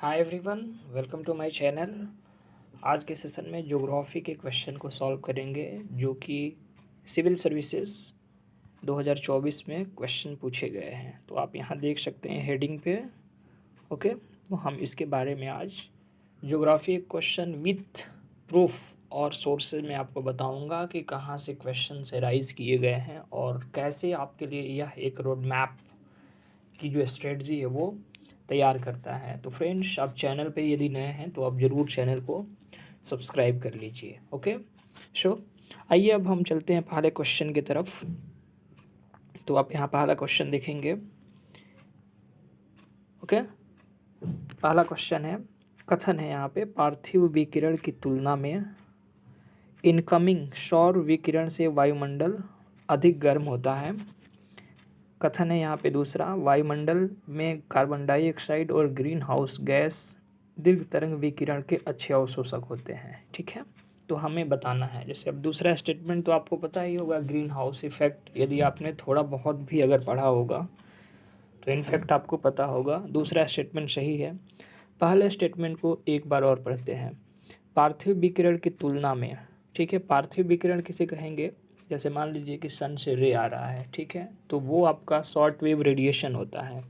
Hi everyone, welcome to my channel. आज के session में ज्योग्राफी के क्वेश्चन को सॉल्व करेंगे जो कि सिविल सर्विसेज 2024 में क्वेश्चन पूछे गए हैं। तो आप यहाँ देख सकते हैं हेडिंग पे। ओके, तो हम इसके बारे में आज ज्योग्राफी क्वेश्चन विथ प्रूफ और सोर्सेज में आपको बताऊंगा कि कहाँ से क्वेश्चन राइज किए गए हैं और कैसे आपके लिए यह एक रोड मैप की जो स्ट्रेटजी है वो तैयार करता है। तो फ्रेंड्स, आप चैनल पे यदि नए हैं तो आप ज़रूर चैनल को सब्सक्राइब कर लीजिए। ओके, आइए अब हम चलते हैं पहले क्वेश्चन की तरफ। तो आप यहाँ पहला क्वेश्चन देखेंगे। ओके, पहला क्वेश्चन है, कथन है यहाँ पे, पार्थिव विकिरण की तुलना में इनकमिंग सौर विकिरण से वायुमंडल अधिक गर्म होता है। कथन है यहाँ पे दूसरा, वायुमंडल में कार्बन डाइऑक्साइड और ग्रीन हाउस गैस दीर्घ तरंग विकिरण के अच्छे अवशोषक होते हैं। ठीक है, तो हमें बताना है। जैसे अब दूसरा स्टेटमेंट तो आपको पता ही होगा, ग्रीन हाउस इफेक्ट, यदि आपने थोड़ा बहुत भी अगर पढ़ा होगा तो इनफैक्ट आपको पता होगा दूसरा स्टेटमेंट सही है। पहले स्टेटमेंट को एक बार और पढ़ते हैं। पार्थिव विकिरण की तुलना में, ठीक है, पार्थिव विकिरण किसे कहेंगे? जैसे मान लीजिए कि सन से रे आ रहा है, ठीक है, तो वो आपका शॉर्ट वेव रेडिएशन होता है।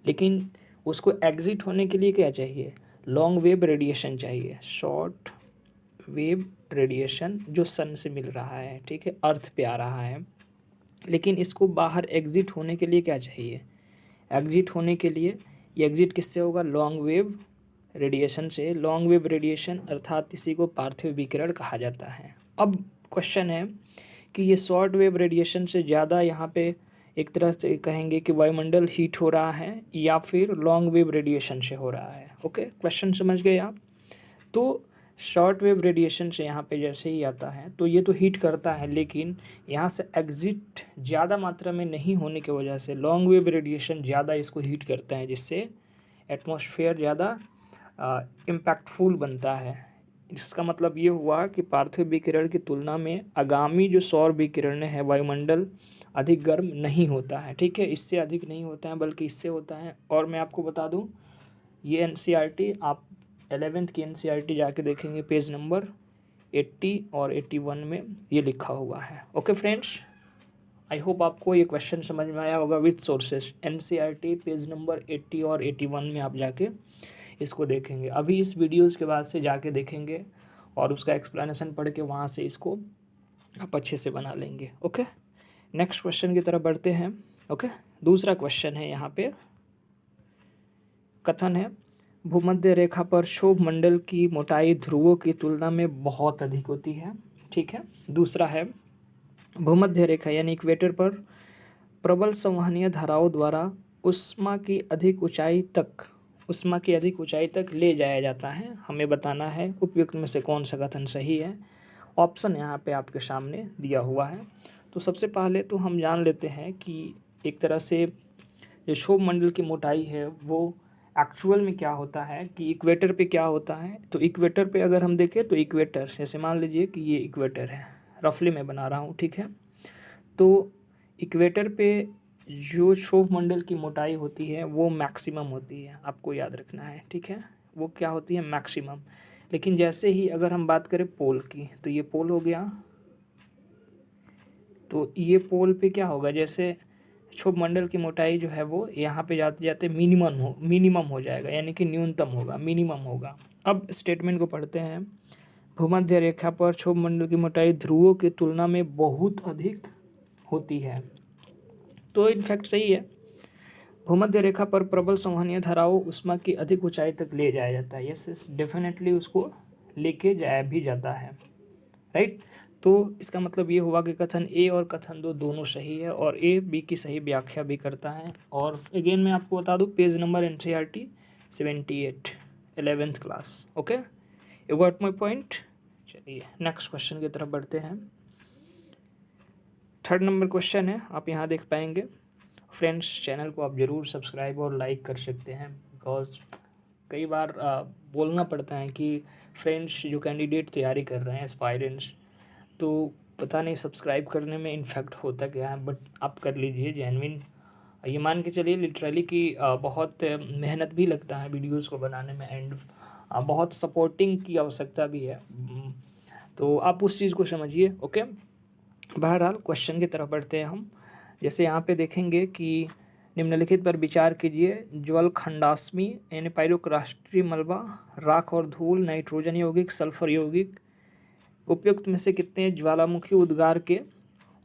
लेकिन उसको एग्जिट होने के लिए क्या चाहिए? लॉन्ग वेव रेडिएशन चाहिए। शॉर्ट वेव रेडिएशन जो सन से मिल रहा है, ठीक है, अर्थ पे आ रहा है। लेकिन इसको बाहर एग्जिट होने के लिए क्या चाहिए? एग्जिट होने के लिए ये एग्जिट किससे होगा? लॉन्ग वेव रेडिएशन से। लॉन्ग वेव रेडिएशन अर्थात इसी को पार्थिव विकिरण कहा जाता है। अब क्वेश्चन है कि ये शॉर्ट वेव रेडिएशन से ज़्यादा यहाँ पे एक तरह से कहेंगे कि वायुमंडल हीट हो रहा है या फिर लॉन्ग वेव रेडिएशन से हो रहा है। ओके, क्वेश्चन समझ गए आप? तो शॉर्ट वेव रेडिएशन से यहाँ पे जैसे ही आता है तो ये तो हीट करता है, लेकिन यहाँ से एग्जिट ज़्यादा मात्रा में नहीं होने की वजह से लॉन्ग वेव रेडिएशन ज़्यादा इसको हीट करता है, जिससे एटमॉस्फेयर ज़्यादा इम्पैक्टफुल बनता है। इसका मतलब ये हुआ कि पार्थिव विकिरण की तुलना में आगामी जो सौर विकिरण है वायुमंडल अधिक गर्म नहीं होता है। ठीक है, इससे अधिक नहीं होता है बल्कि इससे होता है। और मैं आपको बता दूं, ये एनसीईआरटी आप 11th की एनसीईआरटी जाके देखेंगे, पेज नंबर 80 और 81 में ये लिखा हुआ है। ओके फ्रेंड्स, आई होप आपको ये क्वेश्चन समझ में आया होगा with sources. NCERT page number 80 और 81 में आप जाके इसको देखेंगे। अभी इस वीडियोज़ के बाद से जाके देखेंगे और उसका एक्सप्लेनेशन पढ़ के वहाँ से इसको आप अच्छे से बना लेंगे। ओके, नेक्स्ट क्वेश्चन की तरफ बढ़ते हैं। ओके, दूसरा क्वेश्चन है यहाँ पे, कथन है, भूमध्य रेखा पर क्षोभ मंडल की मोटाई ध्रुवों की तुलना में बहुत अधिक होती है। ठीक है, दूसरा है, भूमध्य रेखा यानी इक्वेटर पर प्रबल संवहनीय धाराओं द्वारा उष्मा की अधिक ऊंचाई तक ले जाया जाता है। हमें बताना है उपयुक्त में से कौन सा कथन सही है। ऑप्शन यहाँ पे आपके सामने दिया हुआ है। तो सबसे पहले तो हम जान लेते हैं कि एक तरह से जो क्षोभ मंडल की मोटाई है वो एक्चुअल में क्या होता है, कि इक्वेटर पे क्या होता है। तो इक्वेटर पे अगर हम देखें तो इक्वेटर, जैसे मान लीजिए कि ये इक्वेटर है, रफली मैं बना रहा हूँ, ठीक है, तो इक्वेटर पे जो क्षोभ मंडल की मोटाई होती है वो मैक्सिमम होती है, आपको याद रखना है। ठीक है, वो क्या होती है? मैक्सिमम। लेकिन जैसे ही अगर हम बात करें पोल की, तो ये पोल हो गया, तो ये पोल पे क्या होगा, जैसे क्षोभ मंडल की मोटाई जो है वो यहाँ पे जाते जाते मिनिमम हो जाएगा, यानी कि न्यूनतम होगा, मिनिमम होगा। अब स्टेटमेंट को पढ़ते हैं। भूमध्य रेखा पर क्षोभ मंडल की मोटाई ध्रुवों की तुलना में बहुत अधिक होती है, तो इनफैक्ट सही है। भूमध्य रेखा पर प्रबल संवहनीय धाराओं उष्मा की अधिक ऊंचाई तक ले जाया जाता है। यस, डेफिनेटली उसको लेके जाया भी जाता है, राइट। तो इसका मतलब ये हुआ कि कथन ए और कथन दो दोनों सही है, और ए बी की सही व्याख्या भी करता है। और अगेन मैं आपको बता दूं, page number NCERT 78, 11th class. Okay, you got my point. चलिए नेक्स्ट क्वेश्चन की तरफ बढ़ते हैं। थर्ड नंबर क्वेश्चन है, आप यहाँ देख पाएंगे। फ्रेंड्स, चैनल को आप ज़रूर सब्सक्राइब और लाइक कर सकते हैं, बिकॉज कई बार बोलना पड़ता है कि फ्रेंड्स जो कैंडिडेट तैयारी कर रहे हैं, एस्पायरेंट्स, तो पता नहीं सब्सक्राइब करने में इनफेक्ट होता क्या है, बट आप कर लीजिए, जेन्युइन ये मान के चलिए लिटरली कि बहुत मेहनत भी लगता है वीडियोस को बनाने में, एंड बहुत सपोर्टिंग की आवश्यकता भी है। तो आप उस चीज़ को समझिए। ओके, बहरहाल क्वेश्चन की तरफ बढ़ते हैं हम। जैसे यहाँ पे देखेंगे कि निम्नलिखित पर विचार कीजिए। ज्वल खंडाश्मी यानी पाइरोक्लास्ट्री मलबा, राख और धूल, नाइट्रोजन यौगिक, सल्फर यौगिक, उपयुक्त में से कितने ज्वालामुखी उद्गार के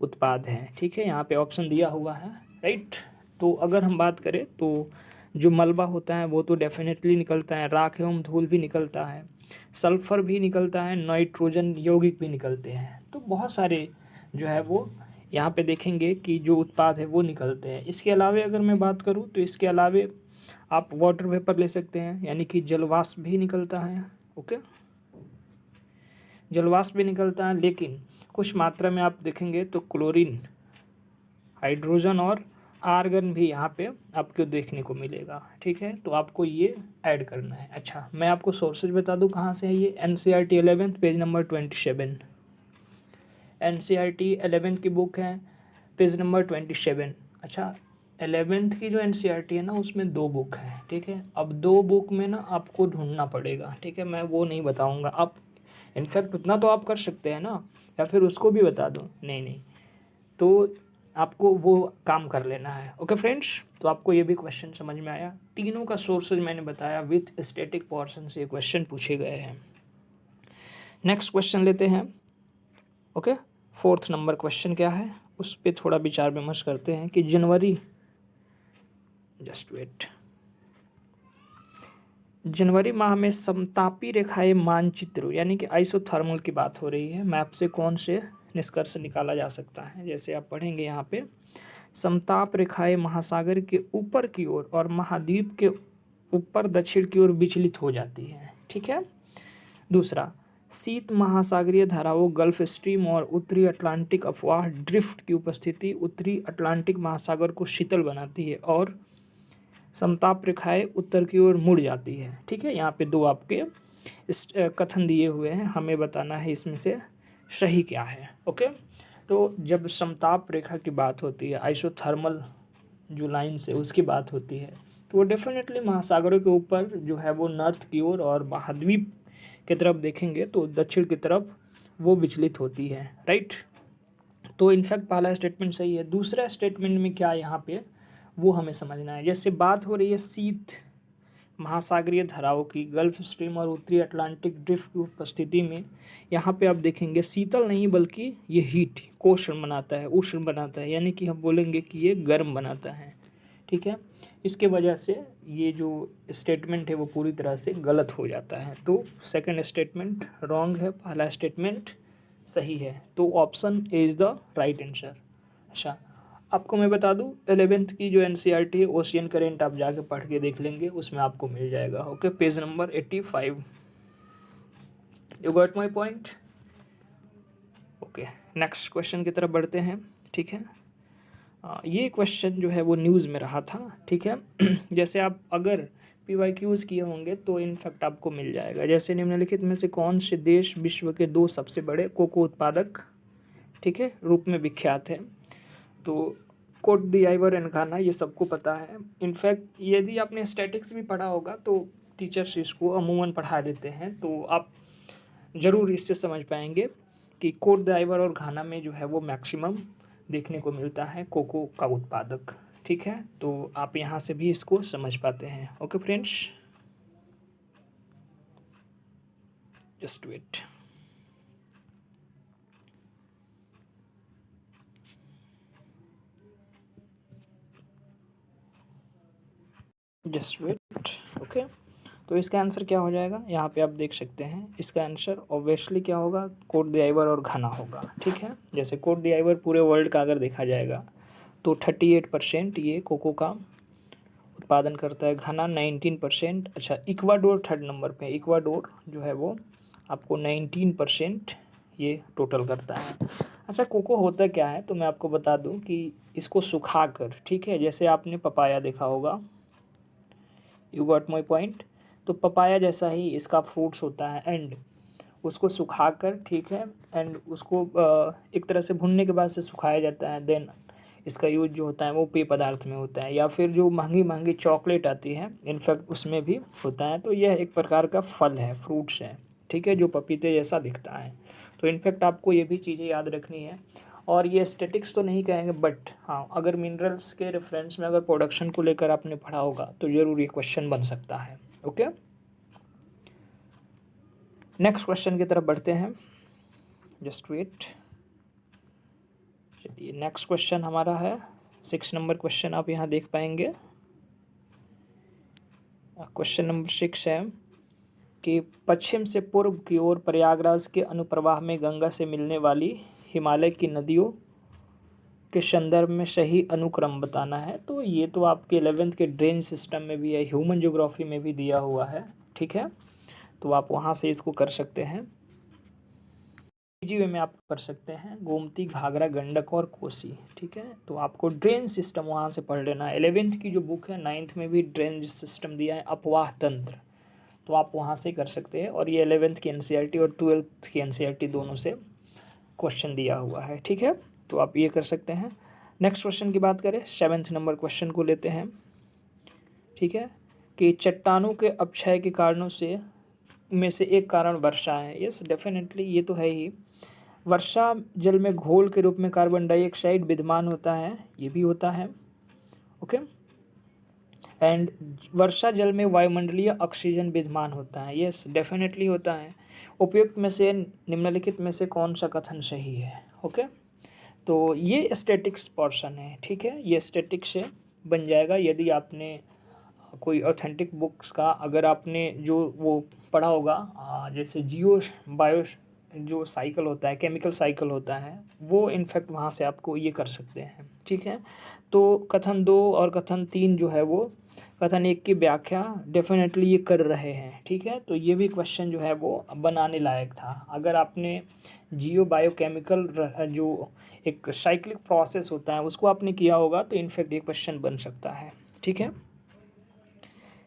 उत्पाद हैं। ठीक है, यहाँ पे ऑप्शन दिया हुआ है, राइट। तो अगर हम बात करें तो जो मलबा होता है वो तो डेफिनेटली निकलता है, राख एवं धूल भी निकलता है, सल्फर भी निकलता है, नाइट्रोजन यौगिक भी निकलते हैं। तो बहुत सारे जो है वो यहाँ पे देखेंगे कि जो उत्पाद है वो निकलते हैं। इसके अलावे अगर मैं बात करूँ तो इसके अलावे आप वाटर वेपर ले सकते हैं, यानी कि जलवाष्प भी निकलता है। ओके, जलवाष्प भी निकलता है, लेकिन कुछ मात्रा में आप देखेंगे तो क्लोरीन, हाइड्रोजन और आर्गन भी यहाँ पे आपको देखने को मिलेगा। ठीक है, तो आपको ये ऐड करना है। अच्छा, मैं आपको सोर्सेज बता दूँ कहाँ से है ये। NCERT 11th page number 27। NCERT 11th की बुक है, पेज नंबर 27। अच्छा, 11th की जो NCERT है ना उसमें 2 बुक है। ठीक है, अब 2 बुक में ना आपको ढूंढना पड़ेगा। ठीक है, मैं वो नहीं बताऊँगा। आप इनफैक्ट उतना तो आप कर सकते हैं ना, या फिर उसको भी बता दूँ। नहीं, तो आपको वो काम कर लेना है। ओके फ्रेंड्स, तो आपको ये भी क्वेश्चन समझ में आया। तीनों का सोर्सेज मैंने बताया, विथ स्टैटिक पोर्शन से क्वेश्चन पूछे गए हैं। नेक्स्ट क्वेश्चन लेते हैं। ओके, 4th नंबर क्वेश्चन क्या है उस पर थोड़ा विचार विमर्श करते हैं कि जनवरी माह में समतापी रेखाएं मानचित्र यानी कि आइसोथर्मल की बात हो रही है, मैप से कौन से निष्कर्ष निकाला जा सकता है। जैसे आप पढ़ेंगे यहाँ पे, समताप रेखाएं महासागर के ऊपर की ओर और महाद्वीप के ऊपर दक्षिण की ओर विचलित हो जाती है। ठीक है। दूसरा, शीत महासागरीय धाराओं, गल्फ स्ट्रीम और उत्तरी अटलांटिक अफवाह ड्रिफ्ट की उपस्थिति उत्तरी अटलांटिक महासागर को शीतल बनाती है और समताप रेखाएं उत्तर की ओर मुड़ जाती है। ठीक है, यहाँ पे 2 आपके कथन दिए हुए हैं, हमें बताना है इसमें से सही क्या है। ओके, तो जब समताप रेखा की बात होती है, आइसोथर्मल जो लाइन से उसकी बात होती है, तो वो डेफिनेटली महासागरों के ऊपर जो है वो नॉर्थ की ओर और महाद्वीप की तरफ देखेंगे तो दक्षिण की तरफ वो विचलित होती है, राइट। तो इनफैक्ट पहला स्टेटमेंट सही है। दूसरा स्टेटमेंट में क्या यहाँ पे वो हमें समझना है। जैसे बात हो रही है शीत महासागरीय धाराओं की, गल्फ स्ट्रीम और उत्तरी अटलांटिक ड्रिफ्ट की उपस्थिति में, यहाँ पे आप देखेंगे शीतल नहीं बल्कि ये हीट कोष्ण बनाता है, उष्ण बनाता है, यानी कि हम बोलेंगे कि ये गर्म बनाता है। ठीक है, इसके वजह से ये जो स्टेटमेंट है वो पूरी तरह से गलत हो जाता है। तो सेकंड स्टेटमेंट रॉन्ग है, पहला स्टेटमेंट सही है। तो option A is the right answer. अच्छा, आपको मैं बता दूं 11th की जो NCERT है ओशियन करेंट आप जाके पढ़ के देख लेंगे, उसमें आपको मिल जाएगा। Okay, page number 85। You got my point. Okay, next question की तरफ बढ़ते हैं। ठीक है, ये क्वेश्चन जो है वो न्यूज़ में रहा था। ठीक है जैसे आप अगर PYQs किए होंगे तो इनफैक्ट आपको मिल जाएगा। जैसे निम्नलिखित में से कौन से देश विश्व के 2 सबसे बड़े कोको उत्पादक ठीक है रूप में विख्यात है। तो कोट दीआइवर एंड घाना ये सबको पता है। इनफैक्ट यदि आपने स्टैटिक्स भी पढ़ा होगा तो टीचर्स इसको अमूमन पढ़ा देते हैं, तो आप ज़रूर इससे समझ पाएंगे कि कोट दीआइवर और घाना में जो है वो मैक्सिमम देखने को मिलता है कोको का उत्पादक। ठीक है, तो आप यहाँ से भी इसको समझ पाते हैं। Okay friends, just wait. Just wait. Okay, तो इसका आंसर क्या हो जाएगा, यहाँ पे आप देख सकते हैं। इसका आंसर ऑब्वियसली क्या होगा, कोट दीआइवर और घाना होगा। ठीक है, जैसे कोट दीआइवर पूरे वर्ल्ड का अगर देखा जाएगा तो 38% ये कोको का उत्पादन करता है, घाना 19%। अच्छा, इक्वाडोर 3rd नंबर पे, इक्वाडोर जो है वो आपको 19% ये टोटल करता है। अच्छा, कोको होता क्या है तो मैं आपको बता दूं कि इसको सुखाकर, ठीक है, जैसे आपने पपाया देखा होगा, यू गॉट माई पॉइंट। तो पपाया जैसा ही इसका फ्रूट्स होता है, एंड उसको सुखाकर, ठीक है, एंड उसको एक तरह से भुनने के बाद से सुखाया जाता है, देन इसका यूज जो होता है वो पेय पदार्थ में होता है, या फिर जो महंगी महंगी चॉकलेट आती है इनफैक्ट उसमें भी होता है। तो यह एक प्रकार का फल है, फ्रूट्स है, ठीक है, जो पपीते जैसा दिखता है। तो इनफैक्ट आपको ये भी चीज़ें याद रखनी है। और ये स्टेटिक्स तो नहीं कहेंगे, बट हाँ अगर मिनरल्स के रेफरेंस में अगर प्रोडक्शन को लेकर आपने पढ़ा होगा तो ज़रूर ये क्वेश्चन बन सकता है। ओके, नेक्स्ट क्वेश्चन की तरफ बढ़ते हैं, जस्ट वेट। चलिए नेक्स्ट क्वेश्चन हमारा है 6 नंबर क्वेश्चन, आप यहाँ देख पाएंगे। क्वेश्चन नंबर 6 है कि पश्चिम से पूर्व की ओर प्रयागराज के अनुप्रवाह में गंगा से मिलने वाली हिमालय की नदियों के संदर्भ में सही अनुक्रम बताना है। तो ये तो आपके 11th के ड्रेन सिस्टम में भी है, ह्यूमन ज्योग्राफी में भी दिया हुआ है, ठीक है। तो आप वहाँ से इसको कर सकते हैं, इजी वे में आप कर सकते हैं, गोमती, घाघरा, गंडक और कोसी, ठीक है। तो आपको ड्रेन सिस्टम वहाँ से पढ़ लेना है। 11th की जो बुक है 9th में भी ड्रेन सिस्टम दिया है, अपवाह तंत्र, तो आप वहाँ से कर सकते हैं। और ये 11th की एनसीईआरटी और 12th की एनसीईआरटी दोनों से क्वेश्चन दिया हुआ है, ठीक है। तो आप ये कर सकते हैं। नेक्स्ट क्वेश्चन की बात करें, 7th नंबर क्वेश्चन को लेते हैं, ठीक है, कि चट्टानों के अपक्षय के कारणों से में से एक कारण वर्षा है। यस डेफिनेटली ये तो है ही। वर्षा जल में घोल के रूप में कार्बन डाइऑक्साइड विद्यमान होता है, ये भी होता है, ओके। एंड वर्षा जल में वायुमंडलीय ऑक्सीजन विद्यमान होता है, यस डेफिनेटली होता है। उपयुक्त में से निम्नलिखित में से कौन सा कथन सही है, ओके। तो ये स्टैटिक्स पोर्शन है, ठीक है, ये स्टैटिक्स से बन जाएगा यदि आपने कोई ऑथेंटिक बुक्स का अगर आपने जो वो पढ़ा होगा, जैसे जियो बायो जो साइकिल होता है, केमिकल साइकिल होता है, वो इनफैक्ट वहाँ से आपको ये कर सकते हैं, ठीक है। तो कथन 2 और कथन 3 जो है वो कथन 1 की व्याख्या डेफिनेटली ये कर रहे हैं, ठीक है। तो ये भी क्वेश्चन जो है वो बनाने लायक था। अगर आपने जियो बायोकेमिकल जो एक साइक्लिक प्रोसेस होता है उसको आपने किया होगा तो इनफैक्ट ये क्वेश्चन बन सकता है, ठीक है।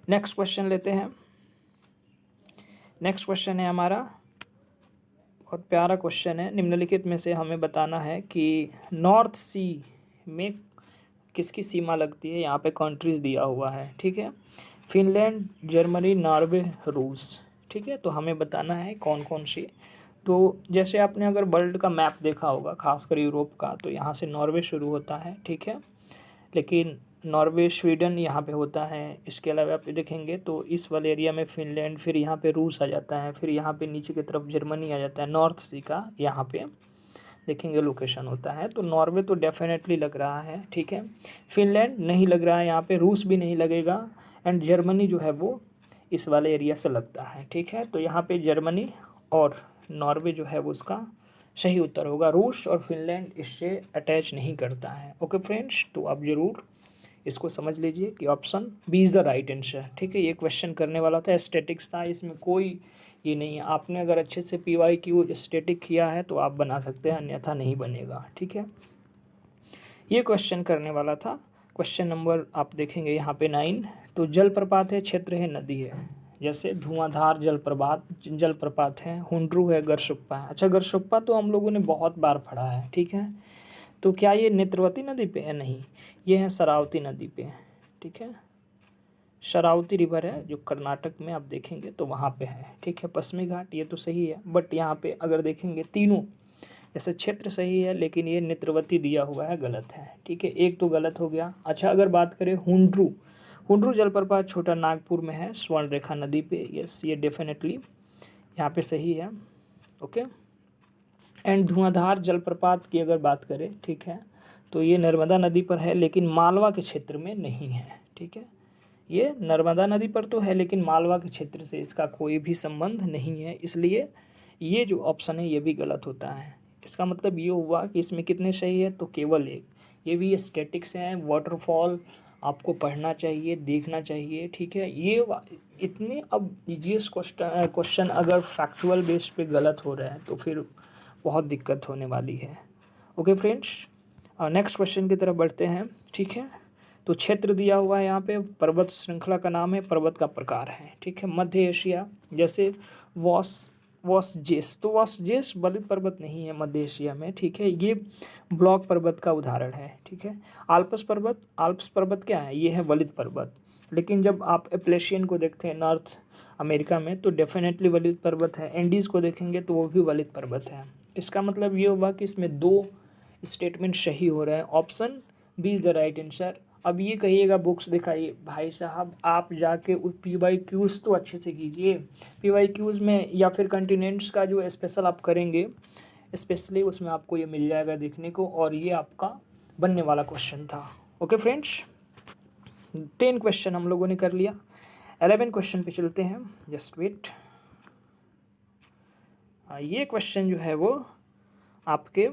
नेक्स्ट क्वेश्चन लेते हैं। नेक्स्ट क्वेश्चन है हमारा, बहुत प्यारा क्वेश्चन है। निम्नलिखित में से हमें बताना है कि नॉर्थ सी में किसकी सीमा लगती है। यहाँ पे कंट्रीज दिया हुआ है, ठीक है, फिनलैंड, जर्मनी, नॉर्वे, रूस, ठीक है। तो हमें बताना है कौन कौन सी। तो जैसे आपने अगर वर्ल्ड का मैप देखा होगा खासकर यूरोप का, तो यहाँ से नॉर्वे शुरू होता है, ठीक है, लेकिन नॉर्वे स्वीडन यहाँ पे होता है। इसके अलावा आप देखेंगे तो इस वाले एरिया में फिनलैंड, फिर यहाँ पे रूस आ जाता है, फिर यहाँ पे नीचे की तरफ जर्मनी आ जाता है। नॉर्थ सी का यहाँ पे देखेंगे लोकेशन होता है। तो नॉर्वे तो डेफिनेटली लग रहा है, ठीक है। फिनलैंड नहीं लग रहा है यहाँ पे, रूस भी नहीं लगेगा, एंड जर्मनी जो है वो इस वाले एरिया से लगता है, ठीक है। तो यहाँ पे जर्मनी और नॉर्वे जो है वो उसका सही उत्तर होगा। रूस और फिनलैंड इससे अटैच नहीं करता है, ओके फ्रेंड्स। तो आप ज़रूर इसको समझ लीजिए कि option B is the right answer, ठीक है। ये क्वेश्चन करने वाला था, स्टैटिक्स था, इसमें कोई ये नहीं है। आपने अगर अच्छे से PYQ स्टैटिक किया है तो आप बना सकते हैं, अन्यथा नहीं बनेगा, ठीक है। ये क्वेश्चन करने वाला था। क्वेश्चन नंबर आप देखेंगे यहाँ पे 9। तो जलप्रपात है, क्षेत्र है, नदी है। जैसे धुआंधार जलप्रपात है, हुंड्रू है, गरसुप्पा है। अच्छा गरसुप्पा तो हम लोगों ने बहुत बार पढ़ा है, ठीक है। तो क्या ये नेत्रवती नदी पे है? नहीं, ये है शरावती नदी पे, ठीक है। शरावती रिवर है जो कर्नाटक में आप देखेंगे तो वहाँ पे है, ठीक है। पश्चिमी घाट ये तो सही है, बट यहाँ पे अगर देखेंगे तीनों जैसे क्षेत्र सही है, लेकिन ये नेत्रवती दिया हुआ है, गलत है, ठीक है। एक तो गलत हो गया। अच्छा अगर बात करें हुंड्रू जलप्रपात छोटा नागपुर में है, स्वर्णरेखा नदी पे, यस ये डेफिनेटली यहाँ पे सही है, ओके। एंड धुआंधार जलप्रपात की अगर बात करें, ठीक है, तो ये नर्मदा नदी पर है लेकिन मालवा के क्षेत्र में नहीं है, ठीक है। ये नर्मदा नदी पर तो है लेकिन मालवा के क्षेत्र से इसका कोई भी संबंध नहीं है, इसलिए ये जो ऑप्शन है ये भी गलत होता है। इसका मतलब ये हुआ कि इसमें कितने सही है, तो केवल एक। ये भी स्टैटिक्स हैं, वाटरफॉल आपको पढ़ना चाहिए, देखना चाहिए, ठीक है। ये इतने अब ईजीएस्ट क्वेश्चन अगर फैक्चुअल बेस पे गलत हो रहा है तो फिर बहुत दिक्कत होने वाली है, ओके फ्रेंड्स। नेक्स्ट क्वेश्चन की तरफ बढ़ते हैं, ठीक है। तो क्षेत्र दिया हुआ है यहाँ पे, पर्वत श्रृंखला का नाम है, पर्वत का प्रकार है, ठीक है। मध्य एशिया जैसे वॉस वॉसजेस, तो वॉसजेस वलित पर्वत नहीं है मध्य एशिया में, ठीक है, ये ब्लॉक पर्वत का उदाहरण है, ठीक है। आल्प्स पर्वत क्या है, ये है वलित पर्वत। लेकिन जब आप एप्लेशियन को देखते हैं नॉर्थ अमेरिका में तो डेफिनेटली वलित पर्वत है। एंडीज़ को देखेंगे तो वो भी वलित पर्वत है। इसका मतलब ये हुआ कि इसमें दो स्टेटमेंट सही हो रहा है। Option B is the right answer. अब ये कहिएगा बुक्स दिखाइए, भाई साहब आप जाके पी वाई क्यूज़ तो अच्छे से कीजिए। पी वाई क्यूज़ में या फिर कंटिनेंट्स का जो स्पेशल आप करेंगे स्पेशली उसमें आपको ये मिल जाएगा देखने को, और ये आपका बनने वाला क्वेश्चन था। ओके फ्रेंड्स, 10 क्वेश्चन हम लोगों ने कर लिया। 11 क्वेश्चन पे चलते हैं, जस्ट वेट। ये क्वेश्चन जो है वो आपके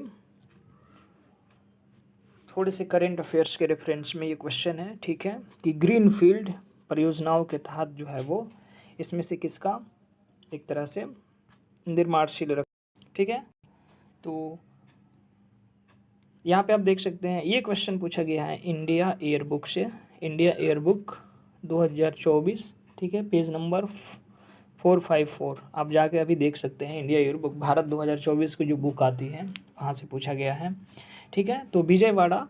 थोड़े से करेंट अफेयर्स के रेफरेंस में ये क्वेश्चन है, ठीक है, कि ग्रीनफील्ड परियोजनाओं के तहत जो है वो इसमें से किसका एक तरह से निर्माणशील रख, ठीक है। तो यहाँ पे आप देख सकते हैं ये क्वेश्चन पूछा गया है इंडिया एयर बुक से, इंडिया एयर बुक 2024, ठीक है, पेज नंबर 454। आप जाके अभी देख सकते हैं इंडिया एयर बुक भारत 2024 की जो बुक आती है वहाँ से पूछा गया है, ठीक है। तो विजयवाड़ा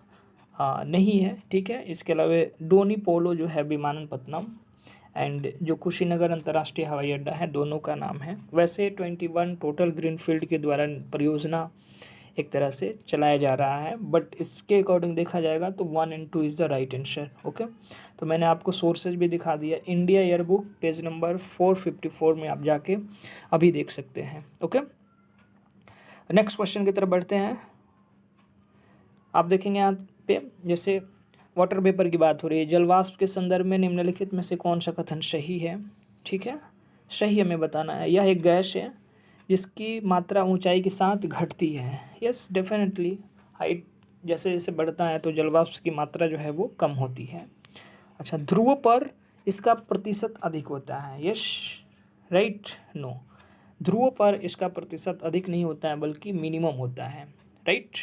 नहीं है, ठीक है। इसके अलावा डोनी पोलो जो है विमानपत्तनम एंड जो कुशीनगर अंतर्राष्ट्रीय हवाई अड्डा है, दोनों का नाम है। वैसे 21 टोटल ग्रीनफील्ड के द्वारा परियोजना एक तरह से चलाया जा रहा है, बट इसके अकॉर्डिंग देखा जाएगा तो 1 and 2 is the right answer. Okay, तो मैंने आपको सोर्सेज भी दिखा दिया, India air book page number 454 में आप जाके अभी देख सकते हैं। ओके, नेक्स्ट क्वेश्चन की तरफ बढ़ते हैं। आप देखेंगे यहाँ पे जैसे वाटर वेपर की बात हो रही है, जलवाष्प के संदर्भ में निम्नलिखित में से कौन सा कथन सही है, ठीक है, सही हमें बताना है। यह एक गैस है जिसकी मात्रा ऊंचाई के साथ घटती है। यस डेफिनेटली, हाइट जैसे जैसे बढ़ता है तो जलवाष्प की मात्रा जो है वो कम होती है। अच्छा, ध्रुव पर इसका प्रतिशत अधिक होता है। यस, राइट, नो, ध्रुव पर इसका प्रतिशत अधिक नहीं होता है बल्कि मिनिमम होता है, राइट।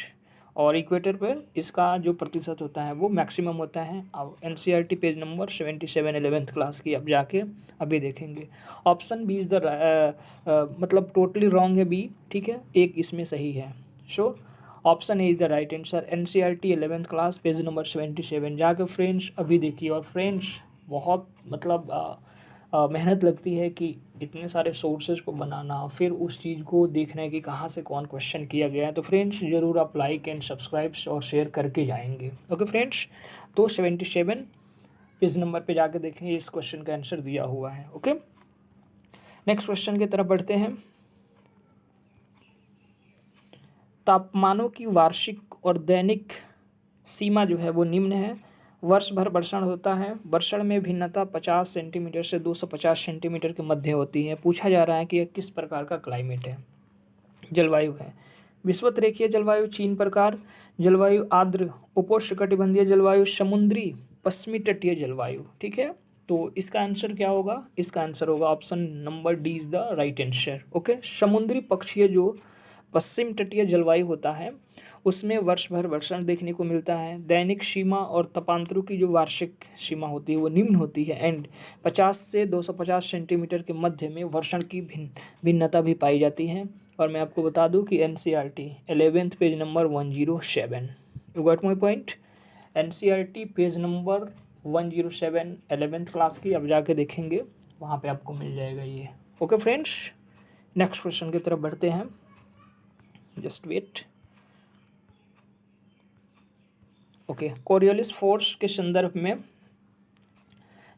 और इक्वेटर पर इसका जो प्रतिशत होता है वो मैक्सिमम होता है। अब NCERT page number 77 11th class की आप जाके अभी देखेंगे। ऑप्शन बी इज़ द मतलब टोटली रॉन्ग है बी, ठीक है, एक इसमें सही है। So option A is the right answer. NCERT 11th class page number 77 जाके फ्रेंड्स अभी देखिए। और फ्रेंड्स बहुत मतलब मेहनत लगती है कि इतने सारे सोर्सेज को बनाना, फिर उस चीज़ को देखना है कि कहाँ से कौन क्वेश्चन किया गया है। तो फ्रेंड्स ज़रूर आप लाइक एंड सब्सक्राइब और शेयर करके जाएंगे। ओके फ्रेंड्स, तो 77 पेज नंबर पे जाके देखेंगे, इस क्वेश्चन का आंसर दिया हुआ है। ओके, नेक्स्ट क्वेश्चन की तरफ बढ़ते हैं। तापमानों की वार्षिक और दैनिक सीमा जो है वो निम्न है। वर्ष भर वर्षण होता है, वर्षण में भिन्नता 50 सेंटीमीटर से 250 सेंटीमीटर के मध्य होती है। पूछा जा रहा है कि यह किस प्रकार का क्लाइमेट है, जलवायु है। विषुवत-रेखीय जलवायु, चीन प्रकार जलवायु, आर्द्र उपोष्णकटिबंधीय जलवायु, समुद्री पश्चिमी तटीय जलवायु, ठीक है। तो इसका आंसर क्या होगा, इसका आंसर होगा option number D is the right answer. Okay, समुद्री पक्षीय जो पश्चिम तटीय जलवायु होता है उसमें वर्ष भर वर्षण देखने को मिलता है। दैनिक सीमा और तपांतरों की जो वार्षिक सीमा होती है वो निम्न होती है एंड 50 से 250 सेंटीमीटर के मध्य में वर्षण की भिन्नता भी पाई जाती है। और मैं आपको बता दूं कि NCERT 11th page number 107, you got my point. NCERT page number 107 11th class की अब जाके देखेंगे, वहाँ पे आपको मिल जाएगा ये। ओके फ्रेंड्स, नेक्स्ट क्वेश्चन की तरफ बढ़ते हैं, just wait. Okay, Coriolis force के संदर्भ में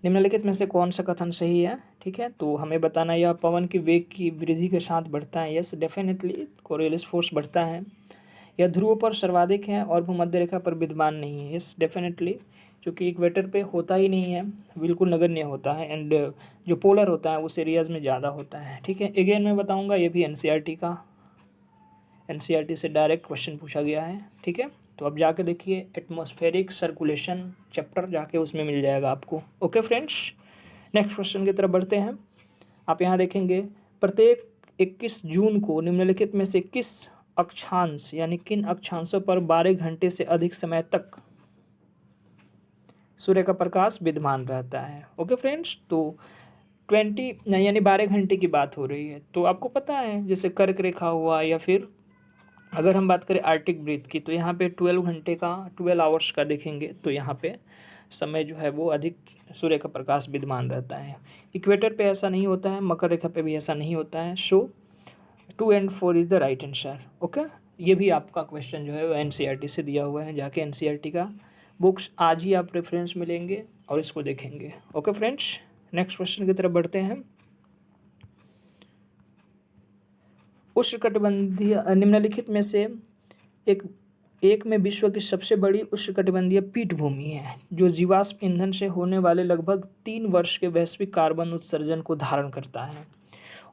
निम्नलिखित में से कौन सा कथन सही है, ठीक है। तो हमें बताना, यह पवन की वेग की वृद्धि के साथ बढ़ता है। यस डेफिनेटली कोरियोलिस फोर्स बढ़ता है। यह ध्रुव पर सर्वाधिक है और भूमध्य रेखा पर विद्यमान नहीं है। यस डेफिनेटली, क्योंकि इक्वेटर पे होता ही नहीं है, बिल्कुल नगण्य होता है एंड जो पोलर होता है उस एरियाज़ में ज़्यादा होता है, ठीक है। अगेन मैं बताऊँगा, ये भी एनसीईआरटी से डायरेक्ट क्वेश्चन पूछा गया है, ठीक है। तो अब जाके देखिए एटमॉस्फेरिक सर्कुलेशन चैप्टर जाके उसमें मिल जाएगा आपको। ओके फ्रेंड्स, नेक्स्ट क्वेश्चन की तरफ बढ़ते हैं। आप यहाँ देखेंगे, प्रत्येक 21 जून को निम्नलिखित में से किस अक्षांश यानी किन अक्षांशों पर 12 घंटे से अधिक समय तक सूर्य का प्रकाश विद्यमान रहता है। ओके फ्रेंड्स, तो 20 यानी 12 घंटे की बात हो रही है। तो आपको पता है जैसे कर्क रेखा हुआ, या फिर अगर हम बात करें आर्टिक ब्रीथ की, तो यहाँ पे 12 घंटे का, 12 आवर्स का देखेंगे तो यहाँ पे समय जो है वो अधिक सूर्य का प्रकाश विद्यमान रहता है। इक्वेटर पे ऐसा नहीं होता है, मकर रेखा पे भी ऐसा नहीं होता है। सो 2 and 4 is the right answer. Okay, ये भी आपका क्वेश्चन जो है वो एनसीईआरटी से दिया हुआ है। जाके एनसीईआरटी का बुक्स आज ही आप रेफरेंस मिलेंगे और इसको देखेंगे। ओके फ्रेंड्स, नेक्स्ट क्वेश्चन की तरफ बढ़ते हैं। उष्णकटिबंधीय निम्नलिखित में से एक में विश्व की सबसे बड़ी उष्णकटिबंधीय पीठभूमि है जो जीवाश्म ईंधन से होने वाले लगभग 3 वर्ष के वैश्विक कार्बन उत्सर्जन को धारण करता है,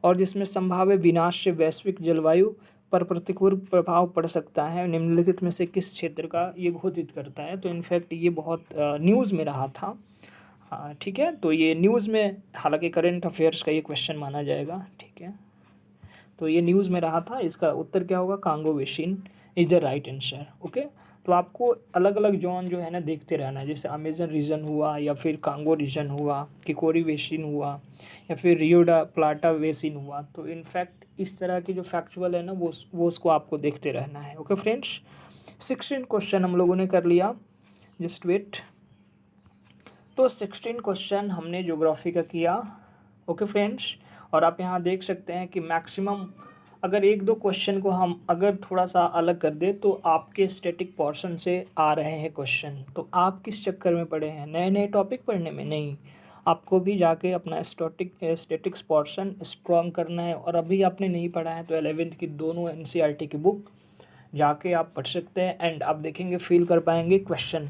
और जिसमें संभाव्य विनाश से वैश्विक जलवायु पर प्रतिकूल प्रभाव पड़ सकता है। निम्नलिखित में से किस क्षेत्र का ये घोषित करता है? तो इनफैक्ट ये बहुत न्यूज़ में रहा था। ठीक है, तो ये न्यूज़ में, हालांकि करंट अफेयर्स का ये क्वेश्चन माना जाएगा। ठीक है, तो ये न्यूज़ में रहा था। इसका उत्तर क्या होगा? Congo basin is the right answer. Okay, तो आपको अलग अलग जोन जो है ना देखते रहना है, जैसे अमेजन रीजन हुआ, या फिर कांगो रीजन हुआ, किकोरी बेसिन हुआ, या फिर रियो डा प्लाटा बेसिन हुआ। तो इनफैक्ट इस तरह की जो फैक्चुअल है ना वो उसको आपको देखते रहना है। ओके फ्रेंड्स, 16 क्वेश्चन हम लोगों ने कर लिया। Just wait. तो 16 क्वेश्चन हमने ज्योग्राफी का किया। ओके फ्रेंड्स, और आप यहाँ देख सकते हैं कि मैक्सिमम अगर 1-2 क्वेश्चन को हम अगर थोड़ा सा अलग कर दे तो आपके स्टैटिक पोर्शन से आ रहे हैं क्वेश्चन। तो आप किस चक्कर में पड़े हैं नए नए टॉपिक पढ़ने में? नहीं, आपको भी जाके अपना स्टैटिक्स पोर्शन स्ट्रॉन्ग करना है। और अभी आपने नहीं पढ़ा है तो 11th की दोनों एनसीईआरटी की बुक जाके आप पढ़ सकते हैं, एंड आप देखेंगे, फील कर पाएंगे क्वेश्चन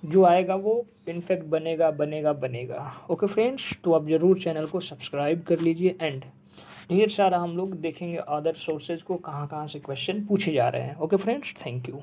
जो आएगा वो इनफैक्ट बनेगा। ओके फ्रेंड्स, तो आप ज़रूर चैनल को सब्सक्राइब कर लीजिए, एंड ढेर सारा हम लोग देखेंगे अदर सोर्सेज को, कहाँ कहाँ से क्वेश्चन पूछे जा रहे हैं। Okay friends, thank you.